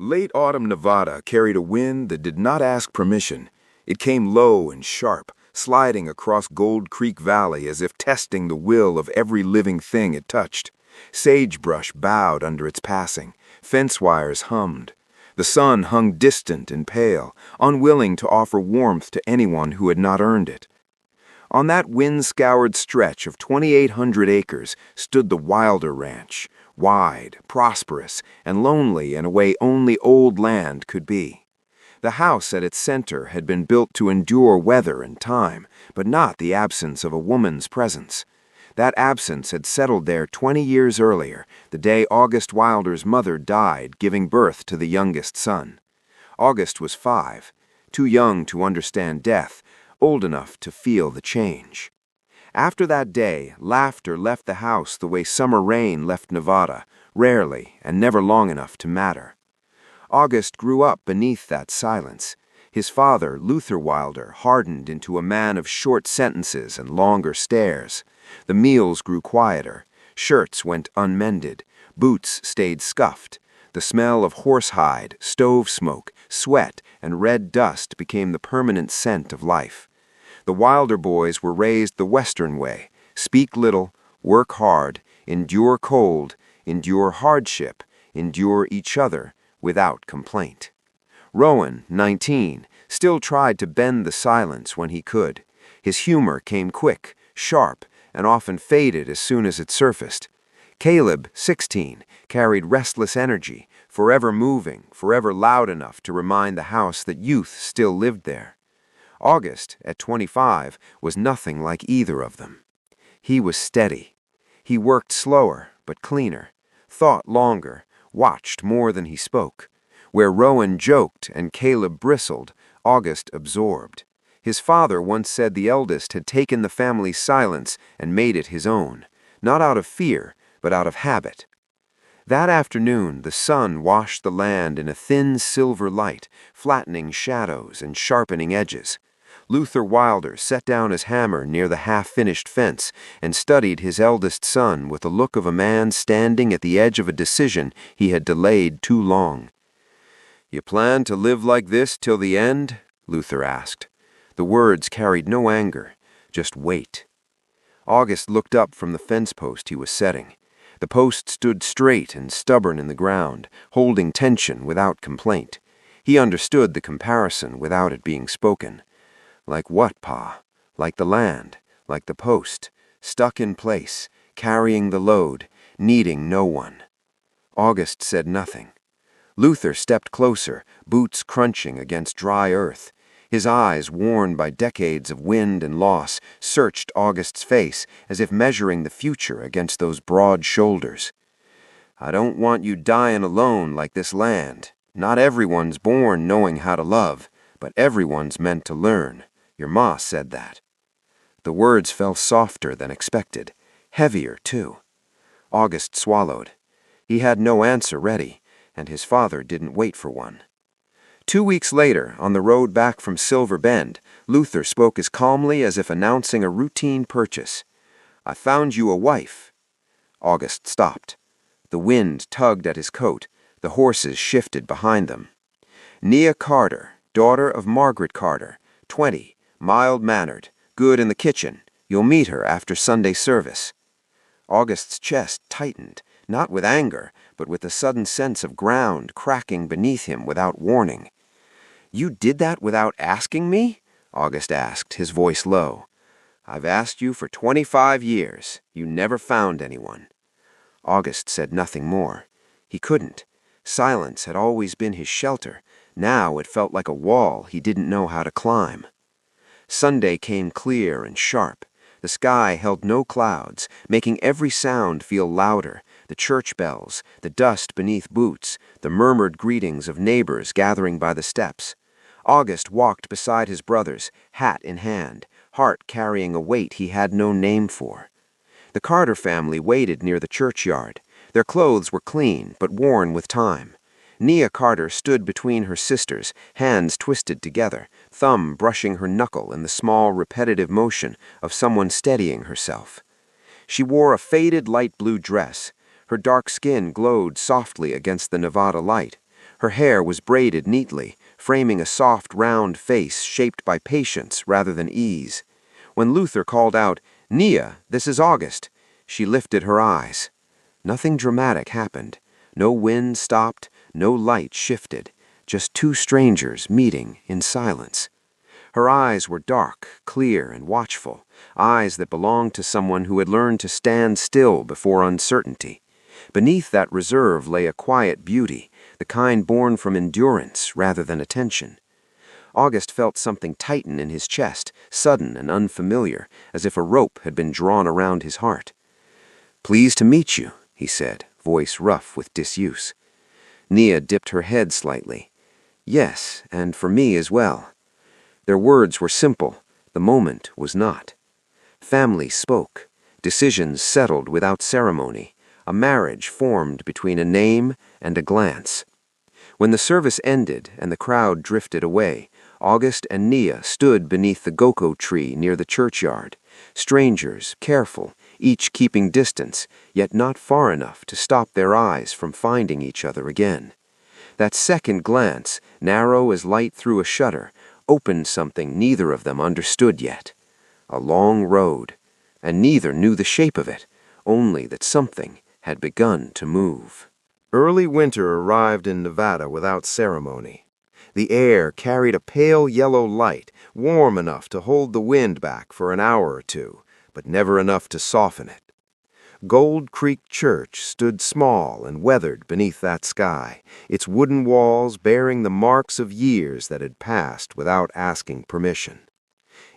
Late autumn Nevada carried a wind that did not ask permission. It came low and sharp, sliding across Gold Creek Valley as if testing the will of every living thing it touched. Sagebrush bowed under its passing. Fence wires hummed. The sun hung distant and pale, unwilling to offer warmth to anyone who had not earned it. On that wind-scoured stretch of 2,800 acres stood the Wilder Ranch, wide, prosperous, and lonely in a way only old land could be. The house at its center had been built to endure weather and time, but not the absence of a woman's presence. That absence had settled there 20 years earlier, the day August Wilder's mother died, giving birth to the youngest son. August was 5, too young to understand death, old enough to feel the change. After that day, laughter left the house the way summer rain left Nevada, rarely and never long enough to matter. August grew up beneath that silence. His father, Luther Wilder, hardened into a man of short sentences and longer stares. The meals grew quieter. Shirts went unmended. Boots stayed scuffed. The smell of horsehide, stove smoke, sweat, and red dust became the permanent scent of life. The Wilder boys were raised the Western way: speak little, work hard, endure cold, endure hardship, endure each other without complaint. Rowan, 19, still tried to bend the silence when he could. His humor came quick, sharp, and often faded as soon as it surfaced. Caleb, 16, carried restless energy, forever moving, forever loud enough to remind the house that youth still lived there. August, at 25, was nothing like either of them. He was steady. He worked slower, but cleaner, thought longer, watched more than he spoke. Where Rowan joked and Caleb bristled, August absorbed. His father once said the eldest had taken the family's silence and made it his own, not out of fear, but out of habit. That afternoon, the sun washed the land in a thin silver light, flattening shadows and sharpening edges. Luther Wilder set down his hammer near the half-finished fence and studied his eldest son with the look of a man standing at the edge of a decision he had delayed too long. "You plan to live like this till the end?" Luther asked. The words carried no anger, just weight. August looked up from the fence post he was setting. The post stood straight and stubborn in the ground, holding tension without complaint. He understood the comparison without it being spoken. "Like what, Pa? Like the land, like the post, stuck in place, carrying the load, needing no one." August said nothing. Luther stepped closer, boots crunching against dry earth. His eyes, worn by decades of wind and loss, searched August's face as if measuring the future against those broad shoulders. "I don't want you dying alone like this land. Not everyone's born knowing how to love, but everyone's meant to learn. Your ma said that." The words fell softer than expected, heavier too. August swallowed. He had no answer ready, and his father didn't wait for one. 2 weeks later, on the road back from Silver Bend, Luther spoke as calmly as if announcing a routine purchase. "I found you a wife." August stopped. The wind tugged at his coat. The horses shifted behind them. "Nia Carter, daughter of Margaret Carter, 20, mild-mannered, good in the kitchen. You'll meet her after Sunday service." August's chest tightened, not with anger, but with a sudden sense of ground cracking beneath him without warning. "You did that without asking me?" August asked, his voice low. "I've asked you for 25 years. You never found anyone." August said nothing more. He couldn't. Silence had always been his shelter. Now it felt like a wall he didn't know how to climb. Sunday came clear and sharp. The sky held no clouds, making every sound feel louder: the church bells, the dust beneath boots, the murmured greetings of neighbors gathering by the steps. August walked beside his brothers, hat in hand, heart carrying a weight he had no name for. The Carter family waited near the churchyard. Their clothes were clean, but worn with time. Nia Carter stood between her sisters, hands twisted together, thumb brushing her knuckle in the small, repetitive motion of someone steadying herself. She wore a faded light blue dress. Her dark skin glowed softly against the Nevada light. Her hair was braided neatly, framing a soft, round face shaped by patience rather than ease. When Luther called out, "Nia, this is August," she lifted her eyes. Nothing dramatic happened. No wind stopped, no light shifted, just two strangers meeting in silence. Her eyes were dark, clear, and watchful, eyes that belonged to someone who had learned to stand still before uncertainty. Beneath that reserve lay a quiet beauty, the kind born from endurance rather than attention. August felt something tighten in his chest, sudden and unfamiliar, as if a rope had been drawn around his heart. "Pleased to meet you," he said, voice rough with disuse. Nia dipped her head slightly. "Yes, and for me as well." Their words were simple. The moment was not. Family spoke. Decisions settled without ceremony. A marriage formed between a name and a glance. When the service ended and the crowd drifted away, August and Nia stood beneath the goko tree near the churchyard. Strangers, careful, each keeping distance, yet not far enough to stop their eyes from finding each other again. That second glance, narrow as light through a shutter, opened something neither of them understood yet. A long road, and neither knew the shape of it, only that something had begun to move. Early winter arrived in Nevada without ceremony. The air carried a pale yellow light, warm enough to hold the wind back for an hour or two, but never enough to soften it. Gold Creek Church stood small and weathered beneath that sky, its wooden walls bearing the marks of years that had passed without asking permission.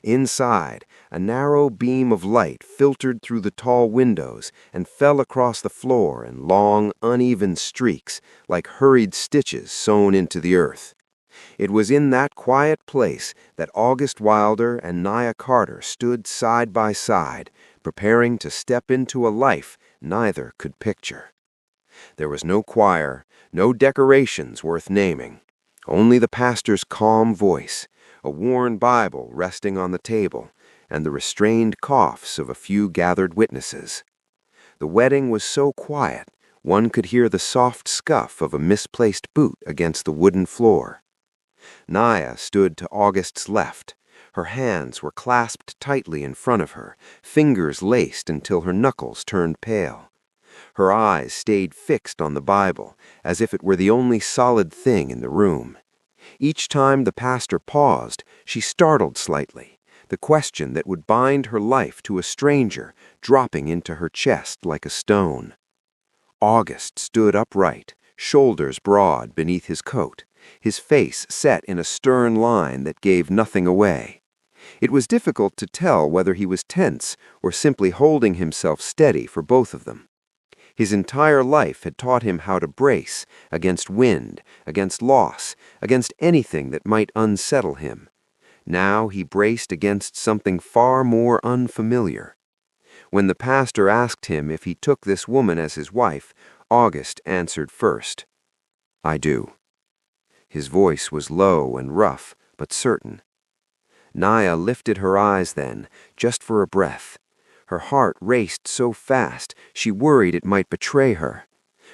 Inside, a narrow beam of light filtered through the tall windows and fell across the floor in long, uneven streaks, like hurried stitches sewn into the earth. It was in that quiet place that August Wilder and Nia Carter stood side by side, preparing to step into a life neither could picture. There was no choir, no decorations worth naming, only the pastor's calm voice, a worn Bible resting on the table, and the restrained coughs of a few gathered witnesses. The wedding was so quiet, one could hear the soft scuff of a misplaced boot against the wooden floor. Nia stood to August's left. Her hands were clasped tightly in front of her, fingers laced until her knuckles turned pale. Her eyes stayed fixed on the Bible, as if it were the only solid thing in the room. Each time the pastor paused, she startled slightly, the question that would bind her life to a stranger dropping into her chest like a stone. August stood upright, shoulders broad beneath his coat, his face set in a stern line that gave nothing away. It was difficult to tell whether he was tense or simply holding himself steady for both of them. His entire life had taught him how to brace against wind, against loss, against anything that might unsettle him. Now he braced against something far more unfamiliar. When the pastor asked him if he took this woman as his wife, August answered first, "I do." His voice was low and rough, but certain. Nia lifted her eyes then, just for a breath. Her heart raced so fast, she worried it might betray her.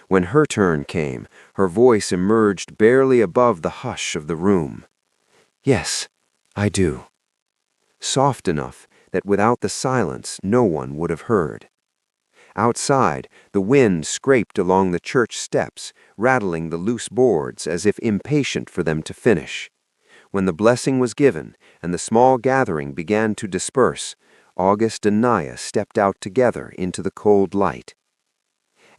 When her turn came, her voice emerged barely above the hush of the room. "Yes, I do." Soft enough that without the silence no one would have heard. Outside, the wind scraped along the church steps, rattling the loose boards as if impatient for them to finish. When the blessing was given and the small gathering began to disperse, August and Nia stepped out together into the cold light.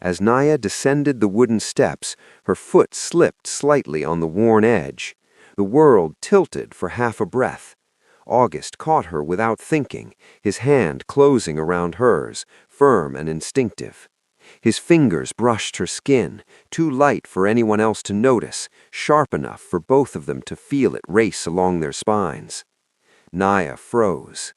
As Nia descended the wooden steps, her foot slipped slightly on the worn edge. The world tilted for half a breath. August caught her without thinking, his hand closing around hers, firm and instinctive. His fingers brushed her skin, too light for anyone else to notice, sharp enough for both of them to feel it race along their spines. Nia froze.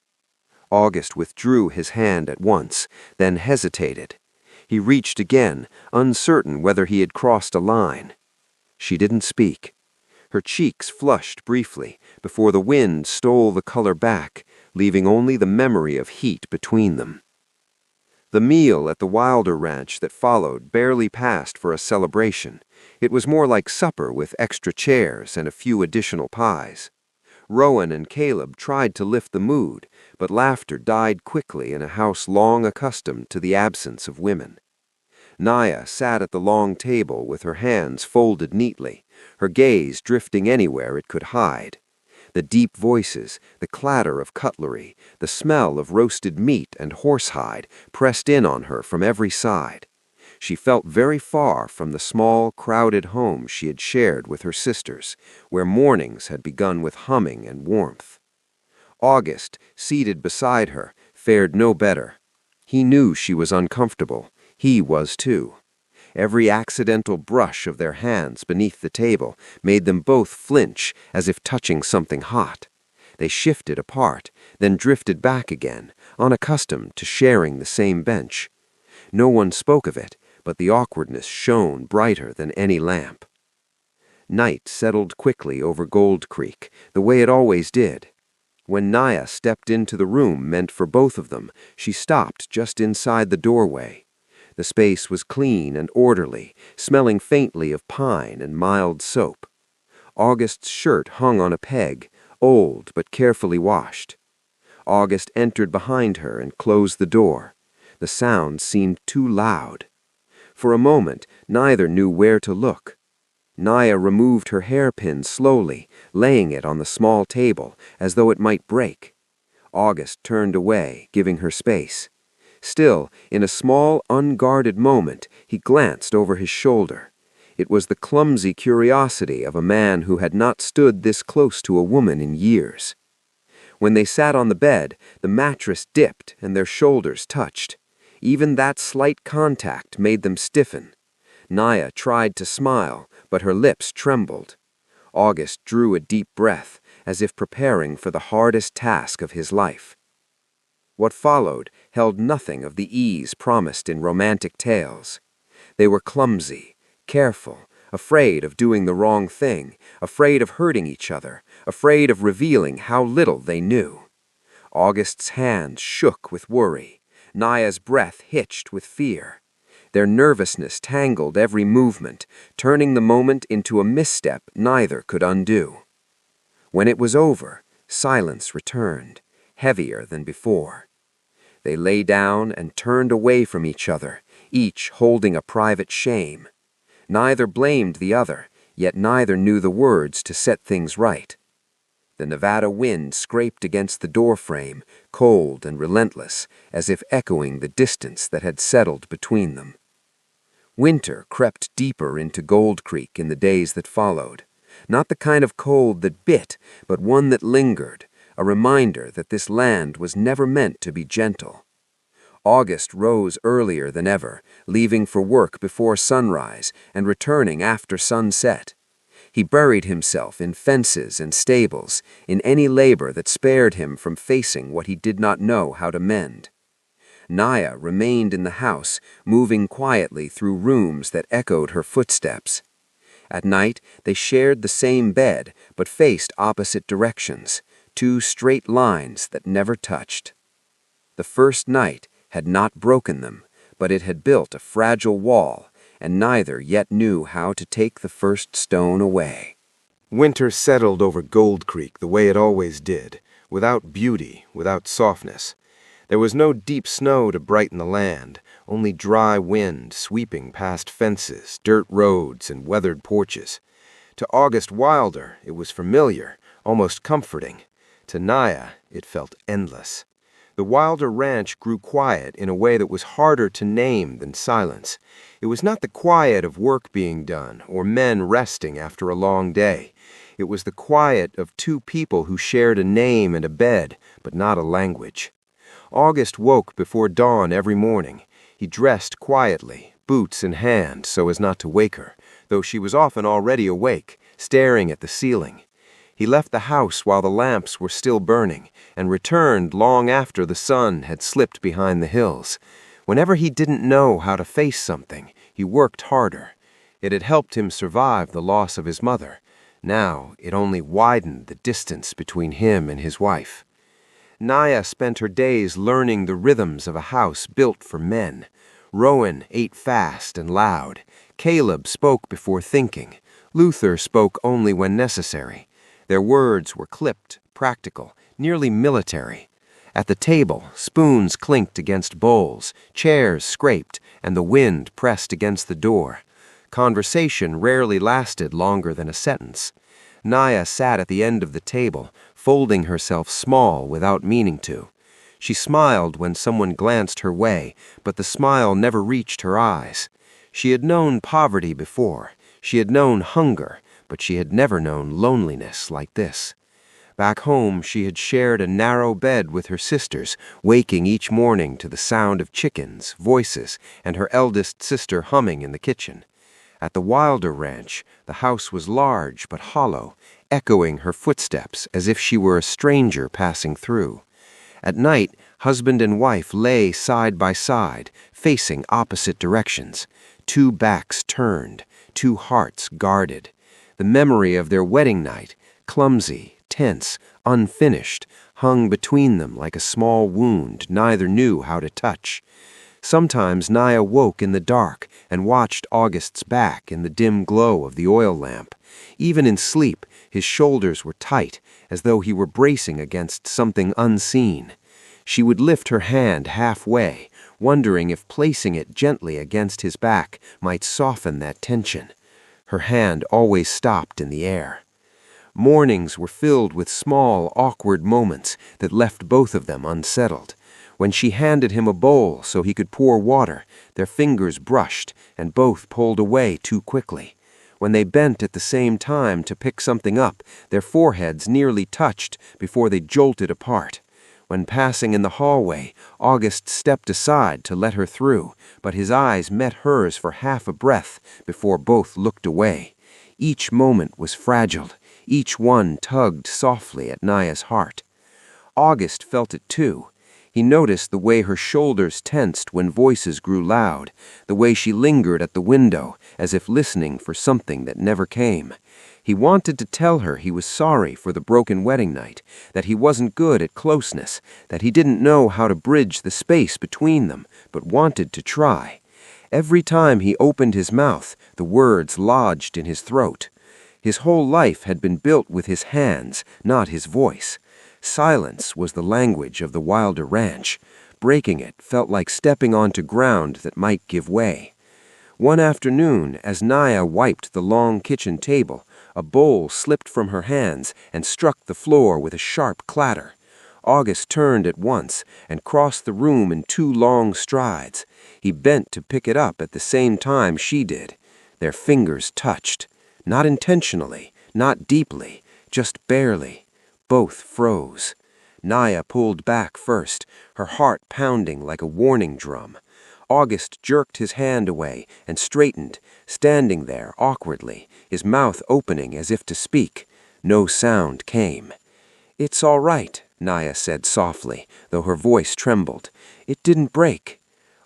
August withdrew his hand at once, then hesitated. He reached again, uncertain whether he had crossed a line. She didn't speak. Her cheeks flushed briefly before the wind stole the color back, leaving only the memory of heat between them. The meal at the Wilder Ranch that followed barely passed for a celebration. It was more like supper with extra chairs and a few additional pies. Rowan and Caleb tried to lift the mood, but laughter died quickly in a house long accustomed to the absence of women. Naya sat at the long table with her hands folded neatly, her gaze drifting anywhere it could hide. The deep voices, the clatter of cutlery, the smell of roasted meat and horsehide pressed in on her from every side. She felt very far from the small, crowded home she had shared with her sisters, where mornings had begun with humming and warmth. August, seated beside her, fared no better. He knew she was uncomfortable. He was too. Every accidental brush of their hands beneath the table made them both flinch as if touching something hot. They shifted apart, then drifted back again, unaccustomed to sharing the same bench. No one spoke of it, but the awkwardness shone brighter than any lamp. Night settled quickly over Gold Creek, the way it always did. When Naya stepped into the room meant for both of them, she stopped just inside the doorway. The space was clean and orderly, smelling faintly of pine and mild soap. August's shirt hung on a peg, old but carefully washed. August entered behind her and closed the door. The sound seemed too loud. For a moment, neither knew where to look. Naya removed her hairpin slowly, laying it on the small table, as though it might break. August turned away, giving her space. Still, in a small, unguarded moment, he glanced over his shoulder. It was the clumsy curiosity of a man who had not stood this close to a woman in years. When they sat on the bed, the mattress dipped and their shoulders touched. Even that slight contact made them stiffen. Naya tried to smile, but her lips trembled. August drew a deep breath, as if preparing for the hardest task of his life. What followed held nothing of the ease promised in romantic tales. They were clumsy, careful, afraid of doing the wrong thing, afraid of hurting each other, afraid of revealing how little they knew. August's hands shook with worry. Naya's breath hitched with fear. Their nervousness tangled every movement, turning the moment into a misstep neither could undo. When it was over, silence returned, heavier than before. They lay down and turned away from each other, each holding a private shame. Neither blamed the other, yet neither knew the words to set things right. The Nevada wind scraped against the doorframe, cold and relentless, as if echoing the distance that had settled between them. Winter crept deeper into Gold Creek in the days that followed. Not the kind of cold that bit, but one that lingered, a reminder that this land was never meant to be gentle. August rose earlier than ever, leaving for work before sunrise and returning after sunset. He buried himself in fences and stables, in any labor that spared him from facing what he did not know how to mend. Naya remained in the house, moving quietly through rooms that echoed her footsteps. At night, they shared the same bed, but faced opposite directions, two straight lines that never touched. The first night had not broken them, but it had built a fragile wall, and neither yet knew how to take the first stone away. Winter settled over Gold Creek the way it always did, without beauty, without softness. There was no deep snow to brighten the land, only dry wind sweeping past fences, dirt roads, and weathered porches. To August Wilder, it was familiar, almost comforting. To Naya, it felt endless. The Wilder ranch grew quiet in a way that was harder to name than silence. It was not the quiet of work being done or men resting after a long day. It was the quiet of two people who shared a name and a bed, but not a language. August woke before dawn every morning. He dressed quietly, boots in hand so as not to wake her, though she was often already awake, staring at the ceiling. He left the house while the lamps were still burning, and returned long after the sun had slipped behind the hills. Whenever he didn't know how to face something, he worked harder. It had helped him survive the loss of his mother. Now it only widened the distance between him and his wife. Naya spent her days learning the rhythms of a house built for men. Rowan ate fast and loud. Caleb spoke before thinking. Luther spoke only when necessary. Their words were clipped, practical, nearly military. At the table, spoons clinked against bowls, chairs scraped, and the wind pressed against the door. Conversation rarely lasted longer than a sentence. Naya sat at the end of the table, folding herself small without meaning to. She smiled when someone glanced her way, but the smile never reached her eyes. She had known poverty before. She had known hunger, but she had never known loneliness like this. Back home, she had shared a narrow bed with her sisters, waking each morning to the sound of chickens, voices, and her eldest sister humming in the kitchen. At the Wilder Ranch, the house was large but hollow, echoing her footsteps as if she were a stranger passing through. At night, husband and wife lay side by side, facing opposite directions. Two backs turned, two hearts guarded. The memory of their wedding night, clumsy, tense, unfinished, hung between them like a small wound neither knew how to touch. Sometimes Naya woke in the dark and watched August's back in the dim glow of the oil lamp. Even in sleep, his shoulders were tight, as though he were bracing against something unseen. She would lift her hand halfway, wondering if placing it gently against his back might soften that tension. Her hand always stopped in the air. Mornings were filled with small, awkward moments that left both of them unsettled. When she handed him a bowl so he could pour water, their fingers brushed and both pulled away too quickly. When they bent at the same time to pick something up, their foreheads nearly touched before they jolted apart. When passing in the hallway, August stepped aside to let her through, but his eyes met hers for half a breath before both looked away. Each moment was fragile. Each one tugged softly at Naya's heart. August felt it too. He noticed the way her shoulders tensed when voices grew loud, the way she lingered at the window as if listening for something that never came. He wanted to tell her he was sorry for the broken wedding night, that he wasn't good at closeness, that he didn't know how to bridge the space between them, but wanted to try. Every time he opened his mouth, the words lodged in his throat. His whole life had been built with his hands, not his voice. Silence was the language of the Wilder Ranch. Breaking it felt like stepping onto ground that might give way. One afternoon, as Naya wiped the long kitchen table, a bowl slipped from her hands and struck the floor with a sharp clatter. August turned at once and crossed the room in two long strides. He bent to pick it up at the same time she did. Their fingers touched. Not intentionally, not deeply, just barely. Both froze. Naya pulled back first, her heart pounding like a warning drum. August jerked his hand away and straightened, standing there awkwardly, his mouth opening as if to speak. No sound came. "It's all right," Naya said softly, though her voice trembled. "It didn't break."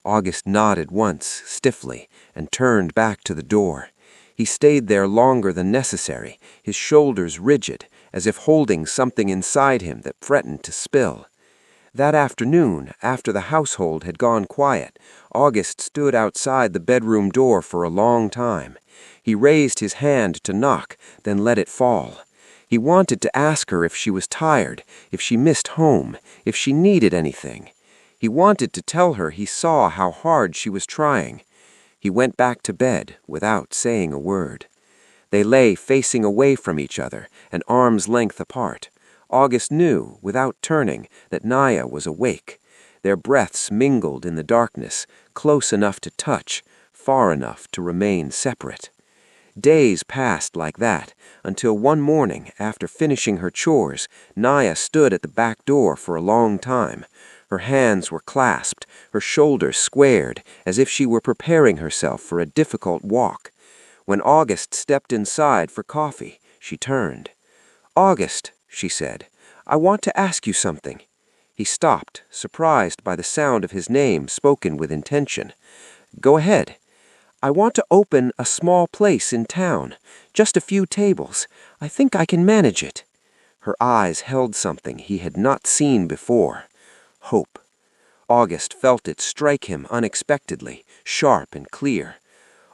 August nodded once, stiffly, and turned back to the door. He stayed there longer than necessary, his shoulders rigid, as if holding something inside him that threatened to spill. That afternoon, after the household had gone quiet, August stood outside the bedroom door for a long time. He raised his hand to knock, then let it fall. He wanted to ask her if she was tired, if she missed home, if she needed anything. He wanted to tell her he saw how hard she was trying. He went back to bed without saying a word. They lay facing away from each other, an arm's length apart. August knew, without turning, that Naya was awake. Their breaths mingled in the darkness, close enough to touch, far enough to remain separate. Days passed like that, until one morning, after finishing her chores, Naya stood at the back door for a long time. Her hands were clasped, her shoulders squared, as if she were preparing herself for a difficult walk. When August stepped inside for coffee, she turned. "August," she said, "I want to ask you something." He stopped, surprised by the sound of his name spoken with intention. "Go ahead." "I want to open a small place in town. Just a few tables. I think I can manage it." Her eyes held something he had not seen before. Hope. August felt it strike him unexpectedly, sharp and clear.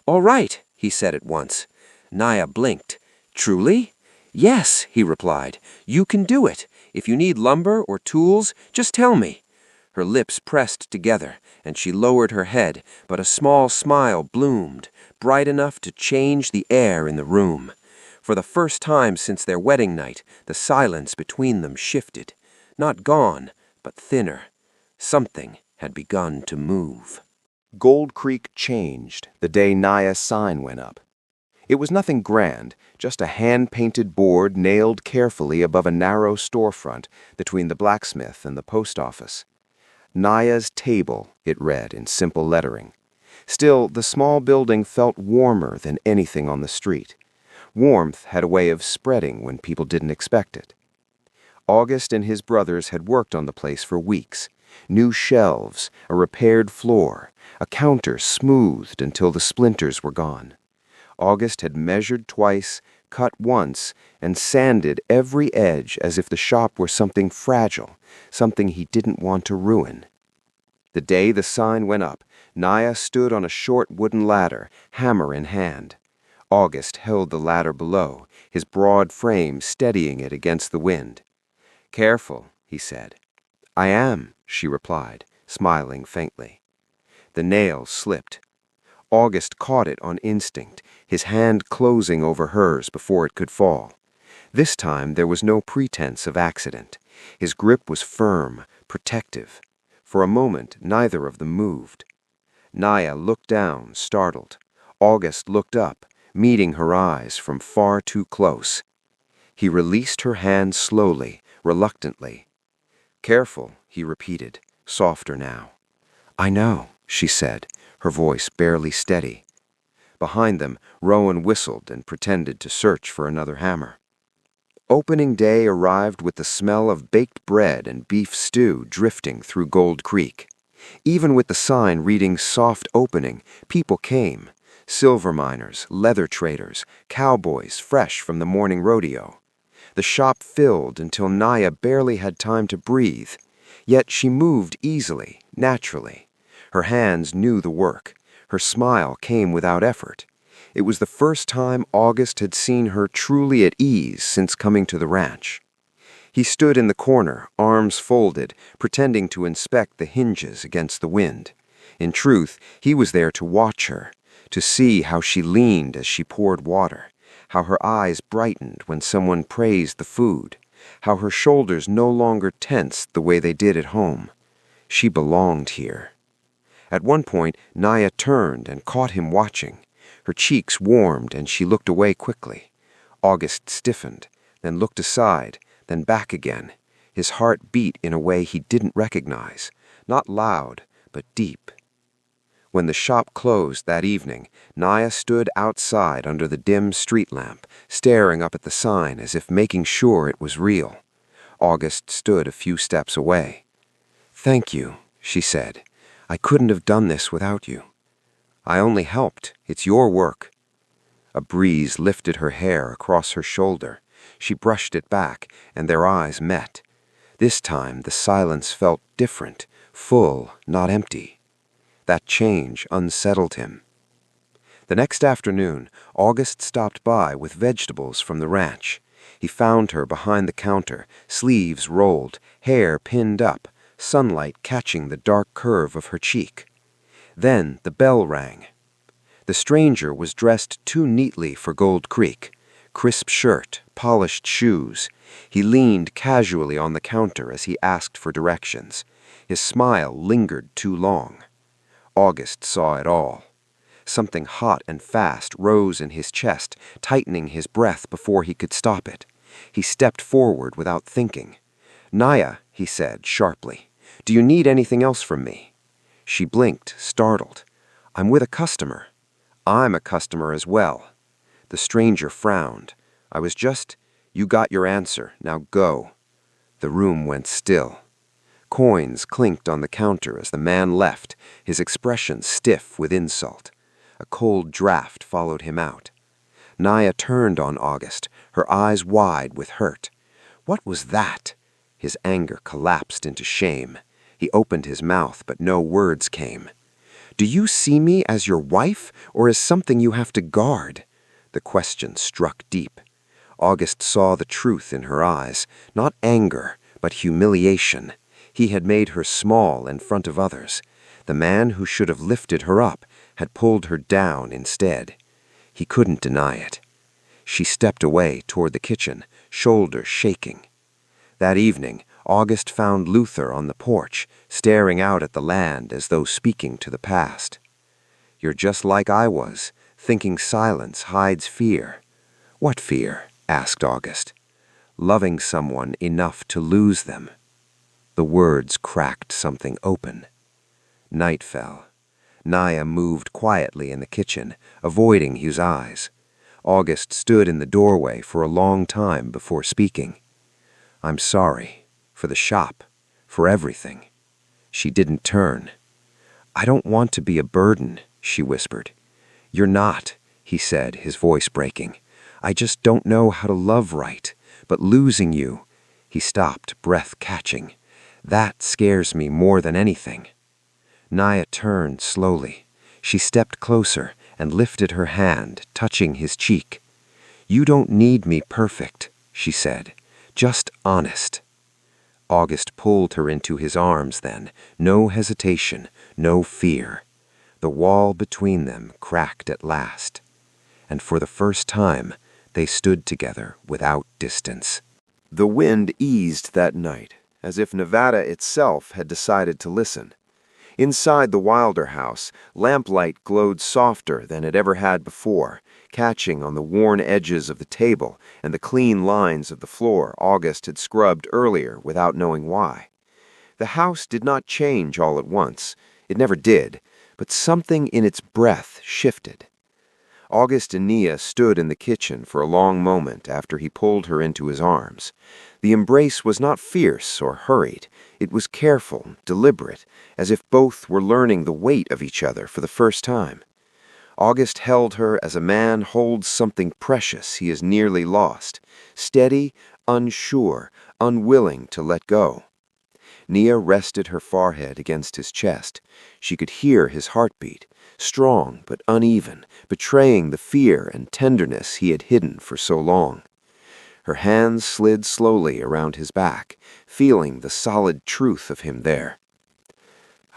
"All right," he said at once. Naya blinked. "Truly?" "Yes," he replied. "You can do it. If you need lumber or tools, just tell me." Her lips pressed together, and she lowered her head, but a small smile bloomed, bright enough to change the air in the room. For the first time since their wedding night, the silence between them shifted. Not gone, but thinner. Something had begun to move. Gold Creek changed the day Naya's sign went up. It was nothing grand, just a hand-painted board nailed carefully above a narrow storefront between the blacksmith and the post office. Naya's Table, it read in simple lettering. Still, the small building felt warmer than anything on the street. Warmth had a way of spreading when people didn't expect it. August and his brothers had worked on the place for weeks. New shelves, a repaired floor, a counter smoothed until the splinters were gone. August had measured twice, cut once, and sanded every edge as if the shop were something fragile, something he didn't want to ruin. The day the sign went up, Naya stood on a short wooden ladder, hammer in hand. August held the ladder below, his broad frame steadying it against the wind. "Careful," he said. "I am," she replied, smiling faintly. The nail slipped. August caught it on instinct, his hand closing over hers before it could fall. This time there was no pretense of accident. His grip was firm, protective. For a moment neither of them moved. Naya looked down, startled. August looked up, meeting her eyes from far too close. He released her hand slowly, reluctantly. "Careful," he repeated, softer now. "I know," she said, her voice barely steady. Behind them, Rowan whistled and pretended to search for another hammer. Opening day arrived with the smell of baked bread and beef stew drifting through Gold Creek. Even with the sign reading "Soft Opening," people came. Silver miners, leather traders, cowboys fresh from the morning rodeo. The shop filled until Naya barely had time to breathe. Yet she moved easily, naturally. Her hands knew the work. Her smile came without effort. It was the first time August had seen her truly at ease since coming to the ranch. He stood in the corner, arms folded, pretending to inspect the hinges against the wind. In truth, he was there to watch her, to see how she leaned as she poured water, how her eyes brightened when someone praised the food, how her shoulders no longer tensed the way they did at home. She belonged here. At one point, Naya turned and caught him watching. Her cheeks warmed and she looked away quickly. August stiffened, then looked aside, then back again. His heart beat in a way he didn't recognize, not loud, but deep. When the shop closed that evening, Naya stood outside under the dim street lamp, staring up at the sign as if making sure it was real. August stood a few steps away. "Thank you," she said. "I couldn't have done this without you." "I only helped. It's your work." A breeze lifted her hair across her shoulder. She brushed it back, and their eyes met. This time the silence felt different, full, not empty. That change unsettled him. The next afternoon, August stopped by with vegetables from the ranch. He found her behind the counter, sleeves rolled, hair pinned up, sunlight catching the dark curve of her cheek. Then the bell rang. The stranger was dressed too neatly for Gold Creek. Crisp shirt, polished shoes. He leaned casually on the counter as he asked for directions. His smile lingered too long. August saw it all. Something hot and fast rose in his chest, tightening his breath before he could stop it. He stepped forward without thinking. "Naya," he said sharply, "do you need anything else from me?" She blinked, startled. "I'm with a customer." "I'm a customer as well." The stranger frowned. You got your answer. Now go." The room went still. Coins clinked on the counter as the man left, his expression stiff with insult. A cold draft followed him out. Naya turned on August, her eyes wide with hurt. What was that? His anger collapsed into shame. He opened his mouth, but no words came. Do you see me as your wife, or as something you have to guard? The question struck deep. August saw the truth in her eyes, not anger, but humiliation. He had made her small in front of others. The man who should have lifted her up had pulled her down instead. He couldn't deny it. She stepped away toward the kitchen, shoulders shaking. That evening, August found Luther on the porch, staring out at the land as though speaking to the past. You're just like I was, thinking silence hides fear. What fear? Asked August. Loving someone enough to lose them. The words cracked something open. Night fell. Naya moved quietly in the kitchen, avoiding Hugh's eyes. August stood in the doorway for a long time before speaking. I'm sorry. For the shop. For everything. She didn't turn. I don't want to be a burden, she whispered. You're not, he said, his voice breaking. I just don't know how to love right. But losing you... He stopped, breath catching. That scares me more than anything. Naya turned slowly. She stepped closer and lifted her hand, touching his cheek. You don't need me perfect, she said. Just honest. August pulled her into his arms then, no hesitation, no fear. The wall between them cracked at last. And for the first time, they stood together without distance. The wind eased that night, as if Nevada itself had decided to listen. Inside the Wilder house, lamplight glowed softer than it ever had before, catching on the worn edges of the table and the clean lines of the floor August had scrubbed earlier without knowing why. The house did not change all at once. It never did, but something in its breath shifted. August and Nia stood in the kitchen for a long moment after he pulled her into his arms. The embrace was not fierce or hurried. It was careful, deliberate, as if both were learning the weight of each other for the first time. August held her as a man holds something precious he has nearly lost, steady, unsure, unwilling to let go. Nia rested her forehead against his chest. She could hear his heartbeat, strong but uneven, betraying the fear and tenderness he had hidden for so long. Her hands slid slowly around his back, feeling the solid truth of him there.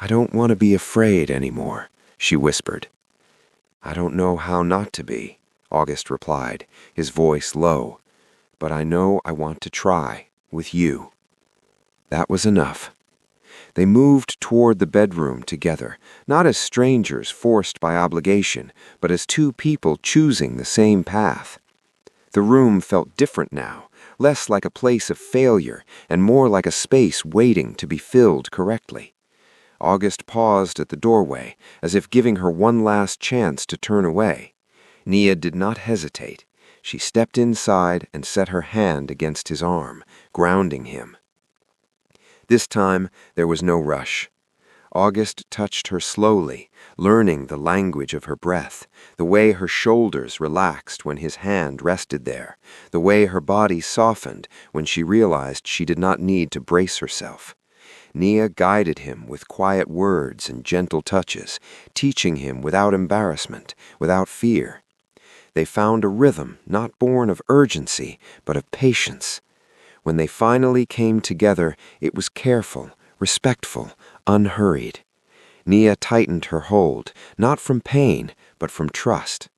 I don't want to be afraid anymore, she whispered. I don't know how not to be, August replied, his voice low. But I know I want to try, with you. That was enough. They moved toward the bedroom together, not as strangers forced by obligation, but as two people choosing the same path. The room felt different now, less like a place of failure and more like a space waiting to be filled correctly. August paused at the doorway, as if giving her one last chance to turn away. Nia did not hesitate. She stepped inside and set her hand against his arm, grounding him. This time, there was no rush. August touched her slowly, learning the language of her breath, the way her shoulders relaxed when his hand rested there, the way her body softened when she realized she did not need to brace herself. Nia guided him with quiet words and gentle touches, teaching him without embarrassment, without fear. They found a rhythm not born of urgency, but of patience. When they finally came together, it was careful, respectful, unhurried. Nia tightened her hold, not from pain, but from trust.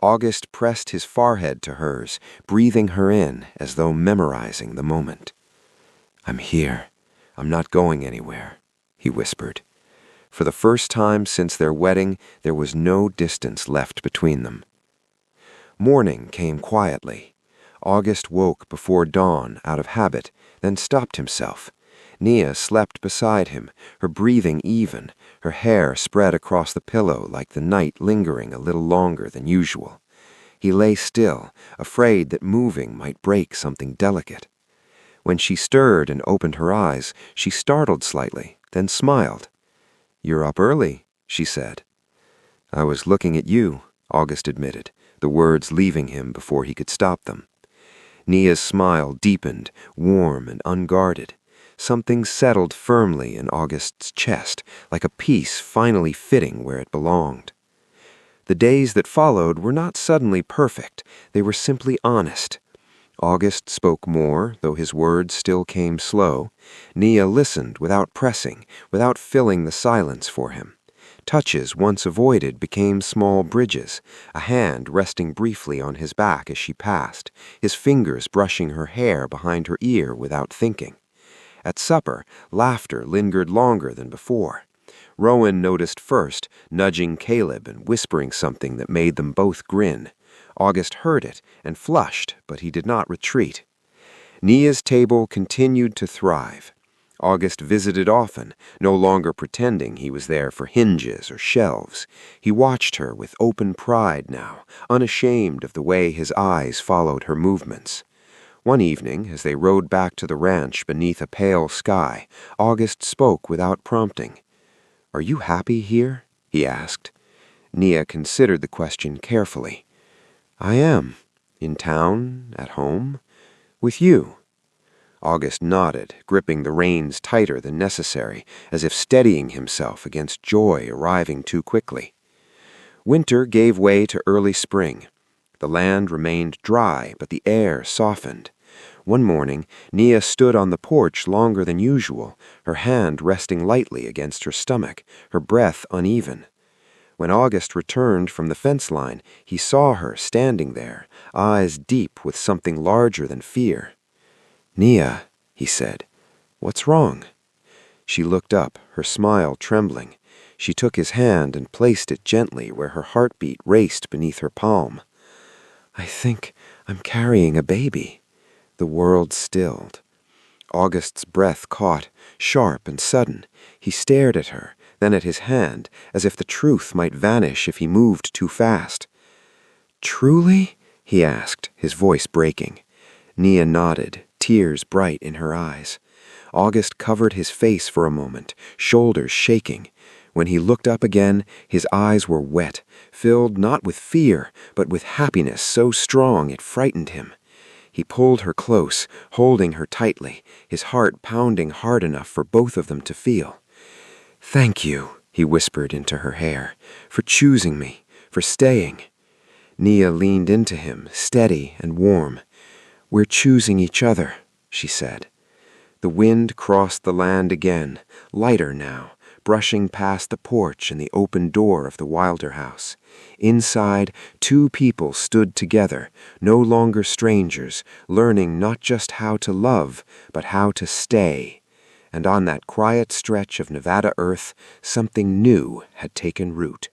August pressed his forehead to hers, breathing her in as though memorizing the moment. I'm here. I'm not going anywhere, he whispered. For the first time since their wedding, there was no distance left between them. Morning came quietly. August woke before dawn out of habit, then stopped himself. Nia slept beside him, her breathing even, her hair spread across the pillow like the night lingering a little longer than usual. He lay still, afraid that moving might break something delicate. When she stirred and opened her eyes, she startled slightly, then smiled. You're up early, she said. I was looking at you, August admitted, the words leaving him before he could stop them. Nia's smile deepened, warm and unguarded. Something settled firmly in August's chest, like a piece finally fitting where it belonged. The days that followed were not suddenly perfect, they were simply honest. August spoke more, though his words still came slow. Nia listened without pressing, without filling the silence for him. Touches once avoided became small bridges, a hand resting briefly on his back as she passed, his fingers brushing her hair behind her ear without thinking. At supper, laughter lingered longer than before. Rowan noticed first, nudging Caleb and whispering something that made them both grin. August heard it and flushed, but he did not retreat. Nia's table continued to thrive. August visited often, no longer pretending he was there for hinges or shelves. He watched her with open pride now, unashamed of the way his eyes followed her movements. One evening, as they rode back to the ranch beneath a pale sky, August spoke without prompting. "Are you happy here?" he asked. Nia considered the question carefully. "I am. In town, at home, with you." August nodded, gripping the reins tighter than necessary, as if steadying himself against joy arriving too quickly. Winter gave way to early spring. The land remained dry, but the air softened. One morning, Nia stood on the porch longer than usual, her hand resting lightly against her stomach, her breath uneven. When August returned from the fence line, he saw her standing there, eyes deep with something larger than fear. "Nia," he said, "what's wrong?" She looked up, her smile trembling. She took his hand and placed it gently where her heartbeat raced beneath her palm. "I think I'm carrying a baby." The world stilled. August's breath caught, sharp and sudden. He stared at her, then at his hand, as if the truth might vanish if he moved too fast. "Truly?" he asked, his voice breaking. Nia nodded, tears bright in her eyes. August covered his face for a moment, shoulders shaking. When he looked up again, his eyes were wet, filled not with fear, but with happiness so strong it frightened him. He pulled her close, holding her tightly, his heart pounding hard enough for both of them to feel. "Thank you," he whispered into her hair, "for choosing me, for staying." Nia leaned into him, steady and warm. "We're choosing each other," she said. The wind crossed the land again, lighter now, brushing past the porch and the open door of the Wilder house. Inside, two people stood together, no longer strangers, learning not just how to love, but how to stay. And on that quiet stretch of Nevada earth, something new had taken root.